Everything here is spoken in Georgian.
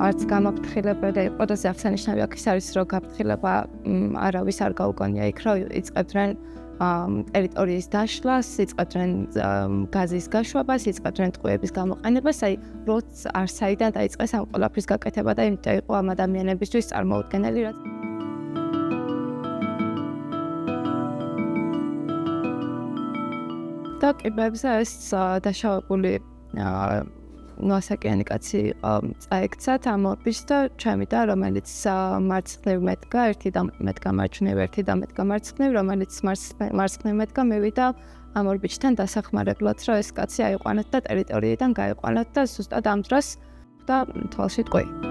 არც გამაფრთხილებელი იყო და აღსანიშნავი აქ ის არის, რომ გაფრთხილება არავის არ გაუგონია იქ, რომ იწყებდნენ ტერიტორიის დაშლას, იწყებდნენ გაზის გაშვებას, იწყებდნენ ტყუების გამოყენებას, აი როც არსაიდან დაიწყეს ამ ყველაფრის გაკეთება და იმიტომ იყო ამ ადამიანებისთვის წარმოუდგენელი, რაც და კიბებზე ეს დაშავებული ნოასაკიანი კაცი წაექცათ ამ ორბის და ჩამიდა, რომელიც მარცხნივ მედგა, ერთი და მედგა მარჯვნივ, ერთი და მედგა მარცხნივ, რომელიც მარცხნივ მედგა მივიდა ამ ორბისთან დასახმარებლად, რომ ეს კაცი აიყვანათ და ტერიტორიიდან გაიყვანათ და ზუსტად ამ დროს და თვალში ტყვი.